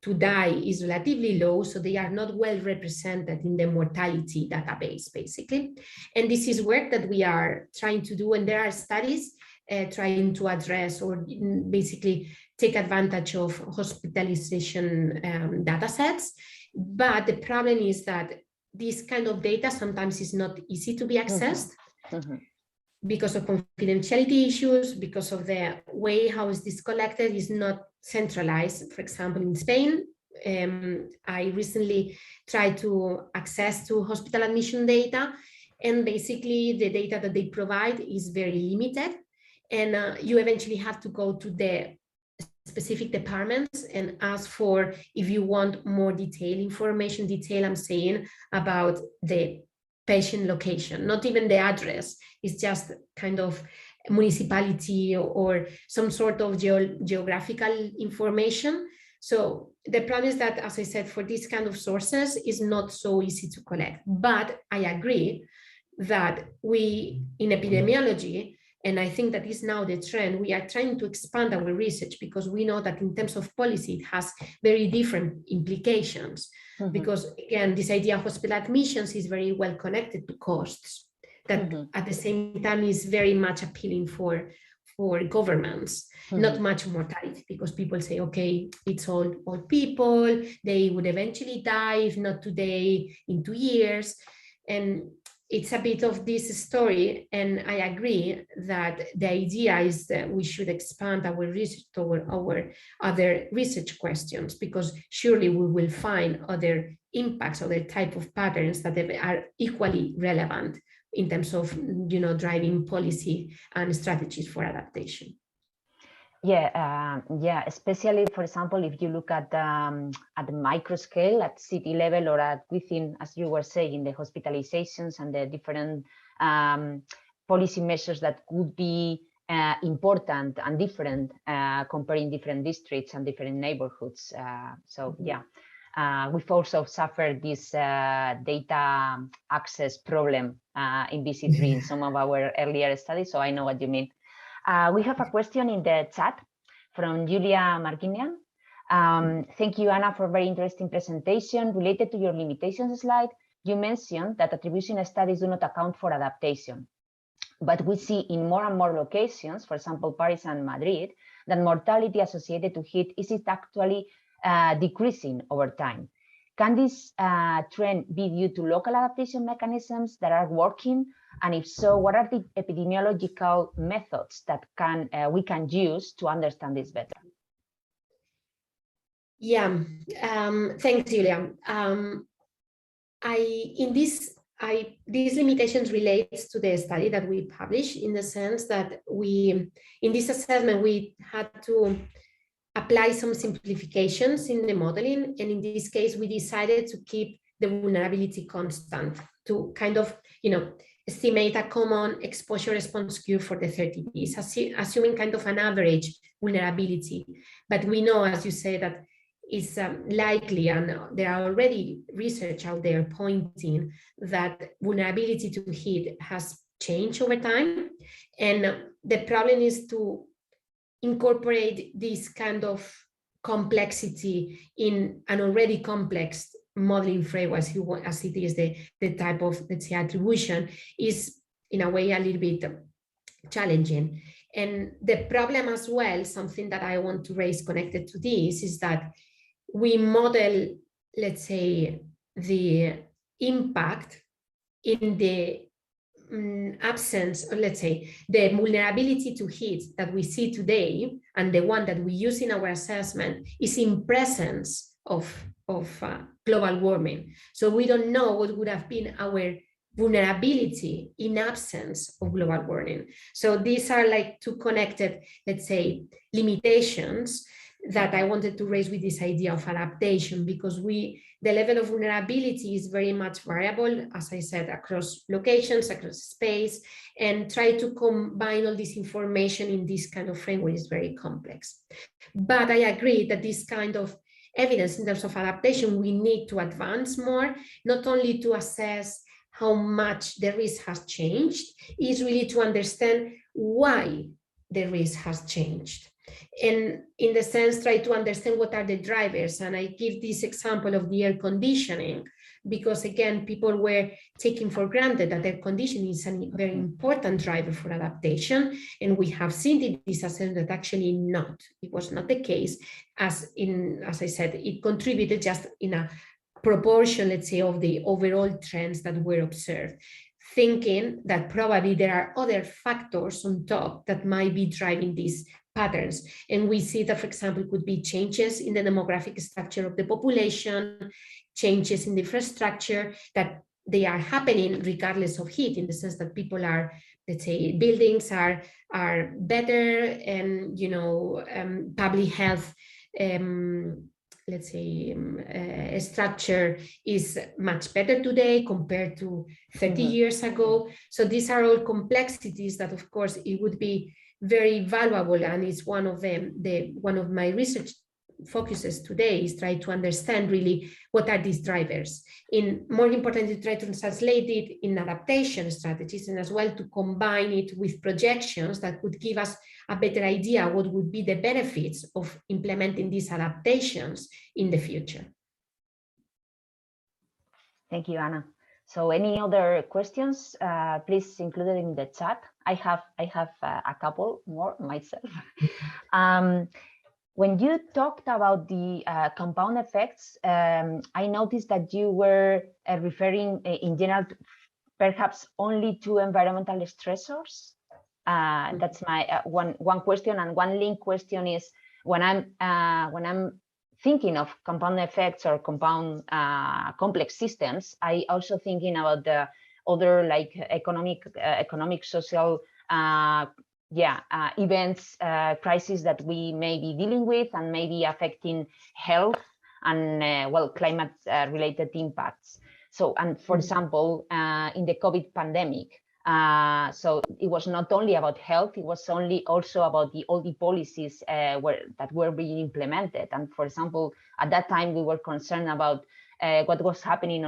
to die is relatively low, so they are not well represented in the mortality database, basically. And this is work that we are trying to do, and there are studies trying to address or basically take advantage of hospitalization data sets. But the problem is that this kind of data sometimes is not easy to be accessed. Mm-hmm. Because of confidentiality issues, because of the way how is this collected is not centralized. For example, in Spain, I recently tried to access to hospital admission data, and basically the data that they provide is very limited, and you eventually have to go to the specific departments and ask for, if you want more detailed information, I'm saying about the patient location, not even the address. It's just kind of municipality or some sort of geographical information. So the problem is that, as I said, for these kind of sources, is not so easy to collect. But I agree that we, in epidemiology, and I think that is now the trend, we are trying to expand our research, because we know that in terms of policy, it has very different implications. Mm-hmm. Because again, this idea of hospital admissions is very well connected to costs, that mm-hmm. at the same time is very much appealing for governments, mm-hmm. not much mortality, because people say, okay, it's all old people, they would eventually die, if not today, in 2 years. And it's a bit of this story, and I agree that the idea is that we should expand our research toward our other research questions, because surely we will find other impacts, other type of patterns that are equally relevant in terms of, driving policy and strategies for adaptation. Yeah, especially, for example, if you look at the micro scale, at city level, or at within, as you were saying, the hospitalizations and the different policy measures that could be important and different comparing different districts and different neighborhoods. We've also suffered this data access problem in BC3 in some of our earlier studies, so I know what you mean. We have a question in the chat from Julia Markinian. Thank you, Anna, for a very interesting presentation. Related to your limitations slide, you mentioned that attribution studies do not account for adaptation. But we see in more and more locations, for example, Paris and Madrid, that mortality associated to heat is actually decreasing over time. Can this trend be due to local adaptation mechanisms that are working? And if so, what are the epidemiological methods that we can use to understand this better? Yeah, thanks, Julia. These limitations relates to the study that we published, in the sense that in this assessment, we had to apply some simplifications in the modeling. And in this case, we decided to keep the vulnerability constant to kind of, estimate a common exposure response curve for the 30 days, assuming kind of an average vulnerability. But we know, as you say, that is likely, and there are already research out there pointing that vulnerability to heat has changed over time. And the problem is to incorporate this kind of complexity in an already complex modeling framework, as it is the type of, let's say, attribution, is in a way a little bit challenging. And the problem as well, something that I want to raise connected to this, is that we model, let's say, the impact in the absence, or let's say, the vulnerability to heat that we see today, and the one that we use in our assessment, is in presence of global warming. So we don't know what would have been our vulnerability in absence of global warming. So these are like two connected, let's say, limitations that I wanted to raise with this idea of adaptation, because the level of vulnerability is very much variable, as I said, across locations, across space, and try to combine all this information in this kind of framework is very complex. But I agree that this kind of evidence in terms of adaptation, we need to advance more, not only to assess how much the risk has changed, is really to understand why the risk has changed. And in the sense, try to understand what are the drivers. And I give this example of the air conditioning, because again, people were taking for granted that air conditioning is a very important driver for adaptation. And we have seen in this assessment that actually it was not the case, as I said, it contributed just in a proportion, let's say, of the overall trends that were observed, thinking that probably there are other factors on top that might be driving these patterns. And we see that, for example, could be changes in the demographic structure of the population, changes in the infrastructure, that they are happening regardless of heat, in the sense that people are, let's say, buildings are better, and public health, let's say, structure is much better today compared to 30 years ago. So these are all complexities that, of course, it would be very valuable, and it's one of one of my research focuses today, is try to understand really what are these drivers. More importantly, try to translate it in adaptation strategies, and as well to combine it with projections that could give us a better idea what would be the benefits of implementing these adaptations in the future. Thank you, Anna. So any other questions, please include it in the chat. I have a couple more myself. When you talked about the compound effects, I noticed that you were referring in general perhaps only to environmental stressors. That's my one question, and one link question is, when I'm thinking of compound effects or compound complex systems, I also thinking about the other, like, economic, social events, crises that we may be dealing with, and maybe affecting health and climate related impacts. So, and for example, in the COVID pandemic, So it was not only about health, it was also about all the policies that were being implemented. And for example, at that time, we were concerned about what was happening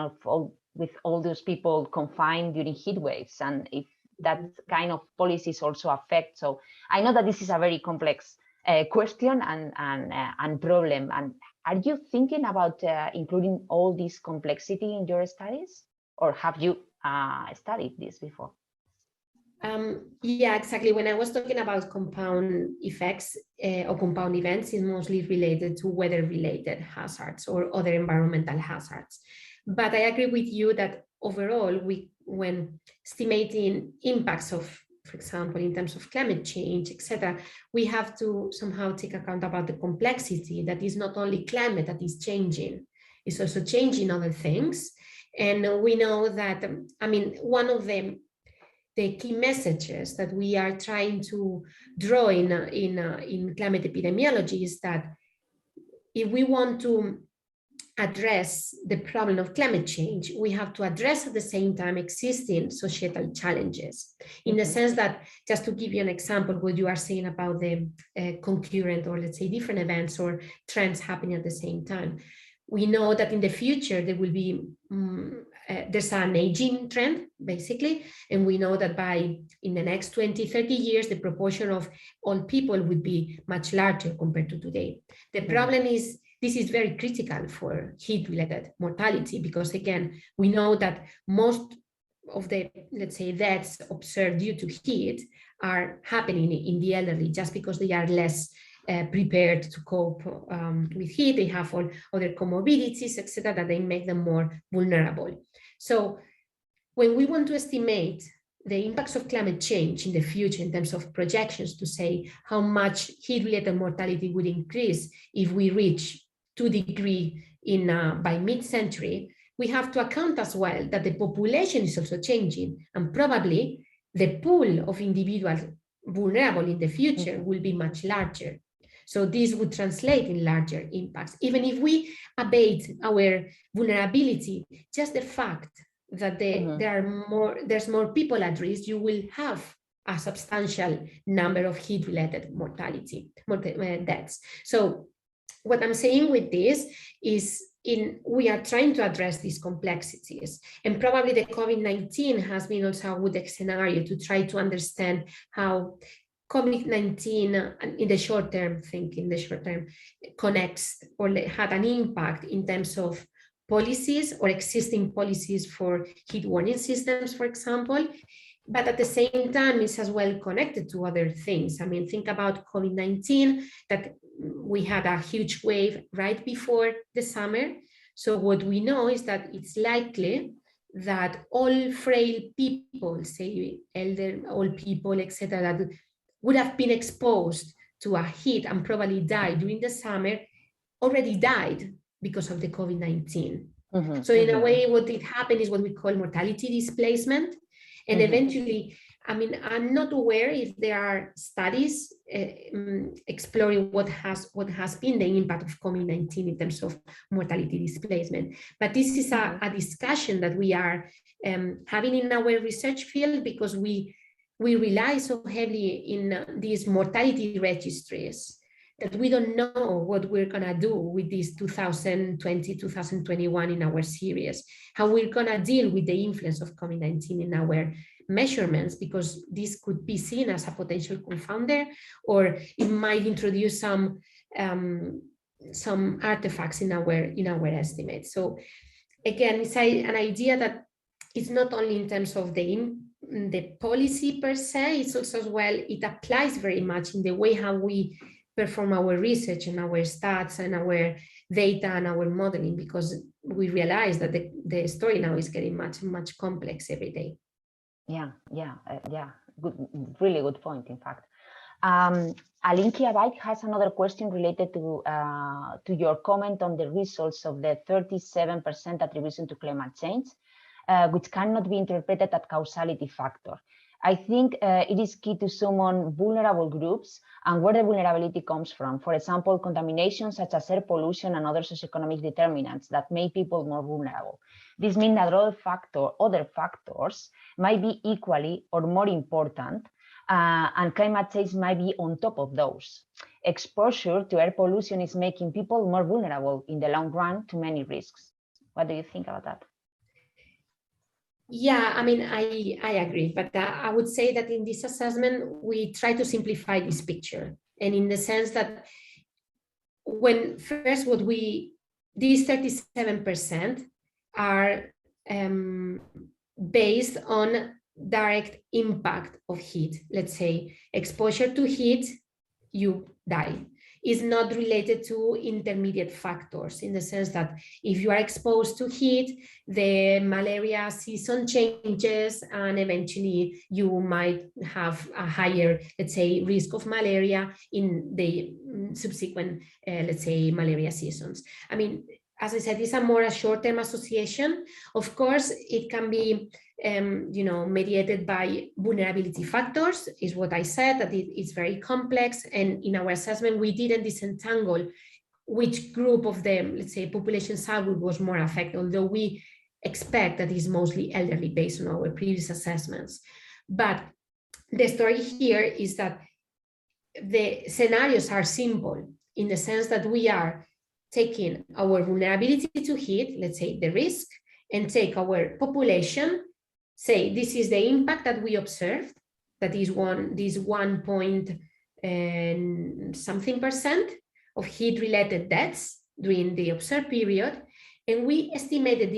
with all those people confined during heat waves, and if that kind of policies also affect. So I know that this is a very complex question and problem. And are you thinking about including all this complexity in your studies, or have you studied this before? Yeah, exactly. When I was talking about compound effects or compound events, it's mostly related to weather-related hazards or other environmental hazards. But I agree with you that overall, when estimating impacts of, for example, in terms of climate change, etc., we have to somehow take account about the complexity that is not only climate that is changing, it's also changing other things. And we know that, I mean, one of the key messages that we are trying to draw in climate epidemiology is that if we want to address the problem of climate change, we have to address at the same time existing societal challenges, in the sense that, just to give you an example, what you are saying about the concurrent, or let's say different events or trends happening at the same time. We know that in the future there will be there's an aging trend, basically, and we know that in the next 20-30 years the proportion of old people would be much larger compared to today. The problem is, this is very critical for heat-related mortality, because again, we know that most of the, let's say, deaths observed due to heat are happening in the elderly, just because they are less prepared to cope with heat. They have all other comorbidities, etc., that they make them more vulnerable. So when we want to estimate the impacts of climate change in the future in terms of projections, to say how much heat-related mortality would increase if we reach 2 degrees by mid-century, we have to account as well that the population is also changing, and probably the pool of individuals vulnerable in the future will be much larger. So this would translate in larger impacts. Even if we abate our vulnerability, just the fact that there's more people at risk, you will have a substantial number of heat-related mortality deaths. So what I'm saying with this is we are trying to address these complexities, and probably the COVID-19 has been also a good scenario to try to understand how COVID-19 in the short term, connects or had an impact in terms of policies or existing policies for heat warning systems, for example, but at the same time it's as well connected to other things. I mean, think about COVID-19, that we had a huge wave right before the summer. So what we know is that it's likely that all frail people, say old people, etc., that would have been exposed to a heat and probably died during the summer, already died because of the COVID-19. So in a way, what did happen is what we call mortality displacement. And eventually, I mean, I'm not aware if there are studies exploring what has been the impact of COVID-19 in terms of mortality displacement. But this is a discussion that we are having in our research field, because we rely so heavily in these mortality registries that we don't know what we're going to do with this 2020, 2021 in our series, how we're going to deal with the influence of COVID-19 in our measurements, because this could be seen as a potential confounder, or it might introduce some artifacts in our estimates. So again, it's an idea that it's not only in terms of the policy per se, it's also as well, it applies very much in the way how we perform our research and our stats and our data and our modeling, because we realize that the story now is getting much, much complex every day. Yeah. Good, really good point, in fact. Alinki Abay has another question related to your comment on the results of the 37% attribution to climate change, which cannot be interpreted as causality factor. I think it is key to summon vulnerable groups and where the vulnerability comes from. For example, contamination such as air pollution and other socioeconomic determinants that make people more vulnerable. This means that other factors might be equally or more important, and climate change might be on top of those. Exposure to air pollution is making people more vulnerable in the long run to many risks. What do you think about that? Yeah, I mean, I agree, but I would say that in this assessment, we try to simplify this picture. And in the sense that when first these 37% are based on direct impact of heat. Let's say exposure to heat, you die. Is not related to intermediate factors, in the sense that if you are exposed to heat, the malaria season changes and eventually you might have a higher, let's say, risk of malaria in the subsequent, let's say, malaria seasons. I mean, as I said, it's a short-term association. Of course, it can be mediated by vulnerability factors, is what I said, that it's very complex. And in our assessment, we didn't disentangle which group of them, let's say, population subgroup was more affected, although we expect that it's mostly elderly based on our previous assessments. But the story here is that the scenarios are simple in the sense that we are taking our vulnerability to heat, let's say the risk, and take our population, say this is the impact that we observed, that is this 1.something% of heat-related deaths during the observed period, and we estimated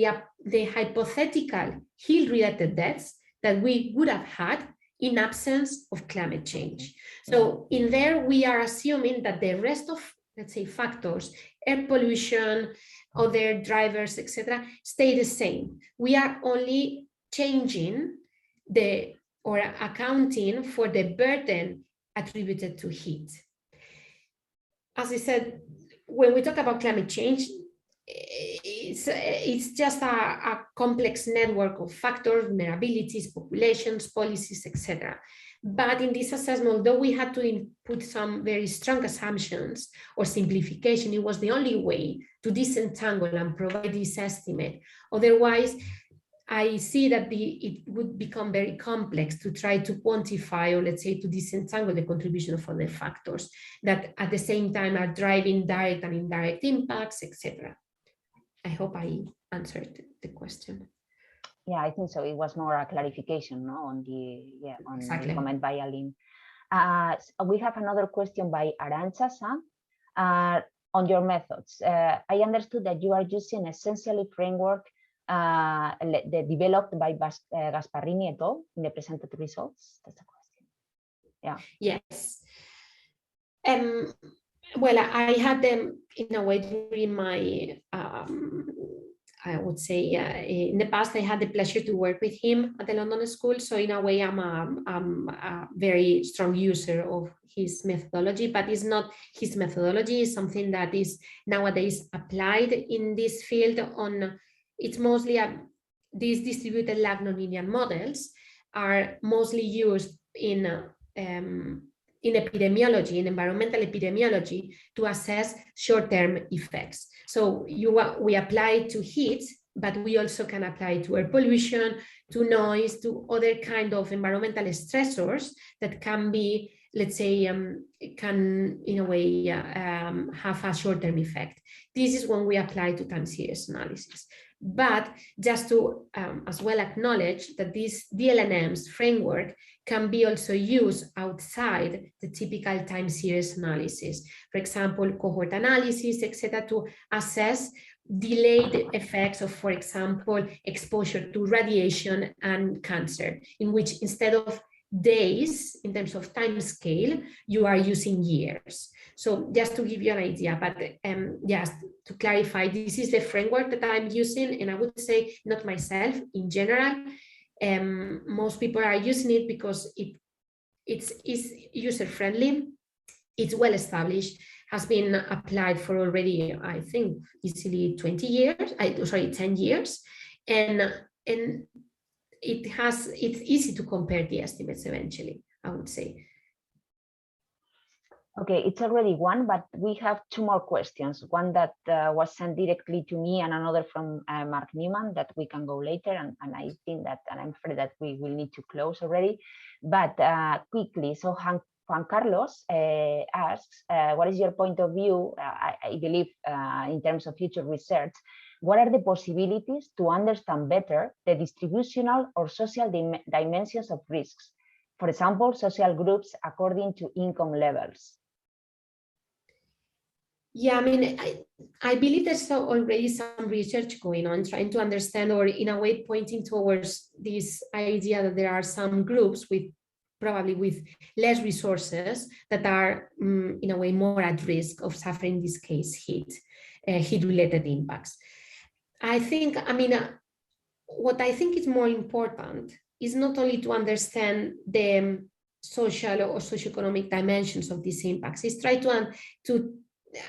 the hypothetical heat-related deaths that we would have had in absence of climate change. So in there, we are assuming that the rest of, let's say, factors, air pollution, other drivers, etc., stay the same. We are only changing or accounting for the burden attributed to heat. As I said, when we talk about climate change, it's just a complex network of factors, vulnerabilities, populations, policies, etc. But in this assessment, although we had to input some very strong assumptions or simplification, it was the only way to disentangle and provide this estimate. Otherwise, I see that it would become very complex to try to quantify, or let's say to disentangle the contribution of other factors that at the same time are driving direct and indirect impacts, etc. I hope I answered the question. Yeah, I think so. It was more a clarification, no, on the Exactly. the comment by Aline. We have another question by Arantxa on your methods. I understood that you are using essentially framework developed by Gasparini et al. In the presented results. That's the question. Yeah. Yes. Well, I had them in a way during my I would say in the past, I had the pleasure to work with him at the London School. So in a way, I'm a very strong user of his methodology, but it's not his methodology. It's something that is nowadays applied in this field on, it's mostly these distributed lag nonlinear models are mostly used in epidemiology, in environmental epidemiology, to assess short-term effects. So we apply it to heat, but we also can apply it to air pollution, to noise, to other kind of environmental stressors that can be, let's say, can in a way have a short-term effect. This is when we apply to time series analysis. But just to as well acknowledge that this DLNM's framework can be also used outside the typical time series analysis. For example, cohort analysis, etc., to assess delayed effects of, for example, exposure to radiation and cancer, in which instead of days in terms of time scale, you are using years. So just to give you an idea, but just to clarify, this is the framework that I'm using, and I would say not myself in general. Most people are using it because it's user-friendly, it's well established, has been applied for already, I think, easily 10 years. And it's easy to compare the estimates eventually, I would say. Okay, it's already one, but we have two more questions. One that was sent directly to me and another from Mark Newman that we can go later. And I think that, and I'm afraid that we will need to close already. But quickly, so Juan Carlos asks, what is your point of view, I believe, in terms of future research, what are the possibilities to understand better the distributional or social dimensions of risks? For example, social groups according to income levels. Yeah, I mean, I believe there's already some research going on trying to understand, or in a way pointing towards this idea that there are some groups probably with less resources that are in a way more at risk of suffering, in this case, heat-related impacts. I think, I mean, what I think is more important is not only to understand the social or socioeconomic dimensions of these impacts, is try to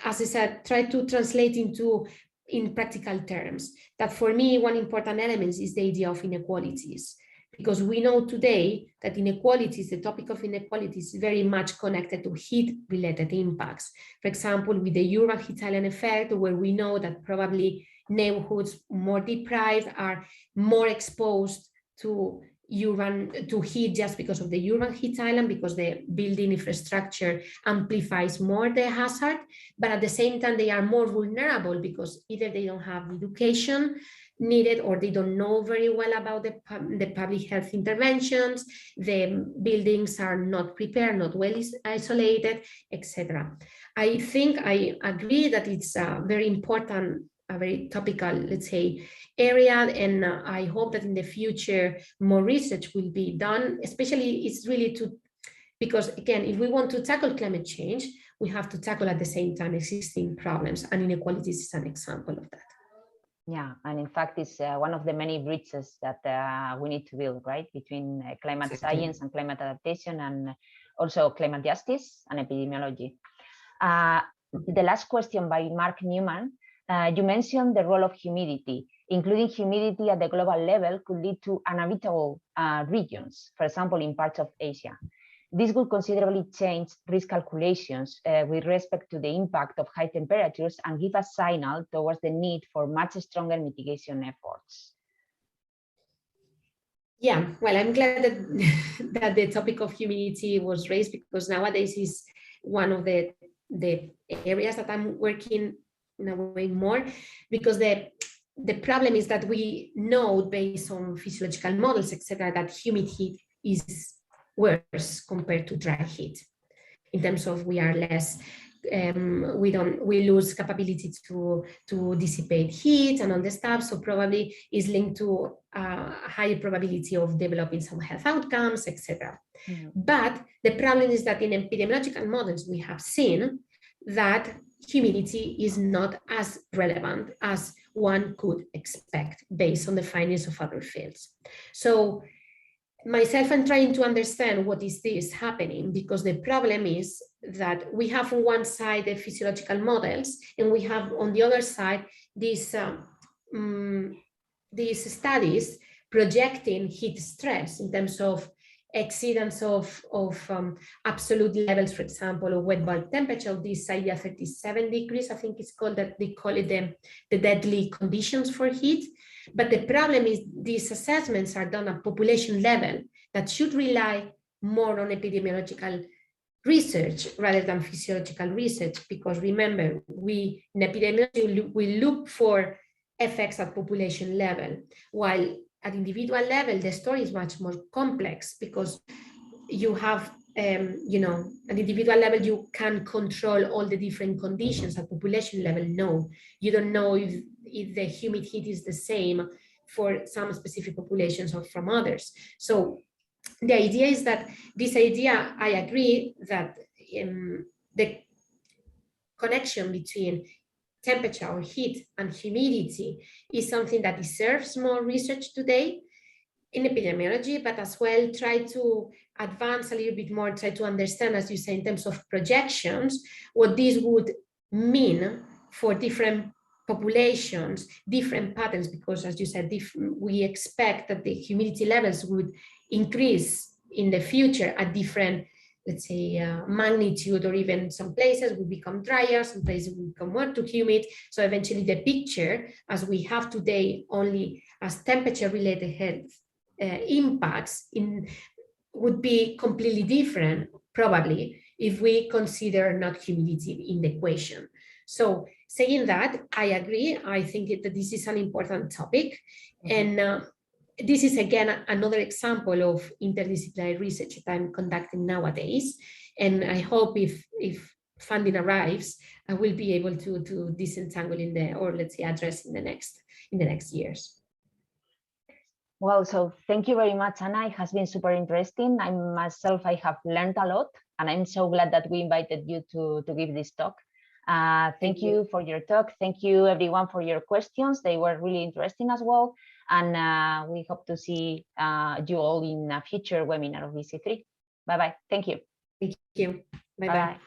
as I said, try to translate in practical terms. That for me, one important element is the idea of inequalities, because we know today that inequalities, the topic of inequalities, is very much connected to heat-related impacts. For example, with the urban heat island effect, where we know that probably neighborhoods more deprived are more exposed to heat just because of the urban heat island, because the building infrastructure amplifies more the hazard, but at the same time they are more vulnerable because either they don't have the education needed or they don't know very well about the public health interventions, the buildings are not prepared, not well isolated, etc. I think I agree that it's very important, a very topical, let's say, area, and I hope that in the future more research will be done, especially it's really because again, if we want to tackle climate change, we have to tackle at the same time existing problems, and inequalities is an example of that. Yeah, and in fact, it's one of the many bridges that we need to build, right, between climate science and climate adaptation, and also climate justice and epidemiology. The last question by Mark Newman, you mentioned the role of humidity. Including humidity at the global level could lead to unhabitable regions, for example, in parts of Asia. This would considerably change risk calculations with respect to the impact of high temperatures and give a signal towards the need for much stronger mitigation efforts. Yeah, well, I'm glad that the topic of humidity was raised, because nowadays is one of the areas that I'm working in a way more, because the problem is that we know based on physiological models, etc., that humid heat is worse compared to dry heat, in terms of we are less, we lose capability to dissipate heat and all the stuff. So probably is linked to a higher probability of developing some health outcomes, etc. But the problem is that in epidemiological models, we have seen that humidity is not as relevant as one could expect based on the findings of other fields. So myself, I'm trying to understand what is this happening, because the problem is that we have on one side the physiological models, and we have on the other side these studies projecting heat stress in terms of exceedance of absolute levels, for example, of wet bulb temperature, this idea 37 degrees, I think it's called, that they call it the deadly conditions for heat. But the problem is these assessments are done at population level that should rely more on epidemiological research rather than physiological research, because remember, in epidemiology, we look for effects at population level, while at individual level, the story is much more complex, because you have, at individual level, you can control all the different conditions. At population level, no. You don't know if the humid heat is the same for some specific populations or from others. So the idea is that this idea, I agree that the connection between temperature or heat and humidity is something that deserves more research today in epidemiology, but as well try to advance a little bit more, try to understand, as you say, in terms of projections, what this would mean for different populations, different patterns, because as you said, we expect that the humidity levels would increase in the future at different, let's say, magnitude, or even some places will become drier, some places will become more too humid. So eventually the picture, as we have today, only as temperature-related health impacts would be completely different, probably, if we consider not humidity in the equation. So saying that, I agree. I think that this is an important topic. And this is, again, another example of interdisciplinary research that I'm conducting nowadays. And I hope if funding arrives, I will be able to disentangle or let's say address in the next years. Well, so thank you very much, Anna. It has been super interesting. I have learned a lot, and I'm so glad that we invited you to give this talk. Thank you for your talk. Thank you everyone for your questions. They were really interesting as well. And we hope to see you all in a future webinar of VC3. Bye-bye. Thank you. Thank you. Bye-bye.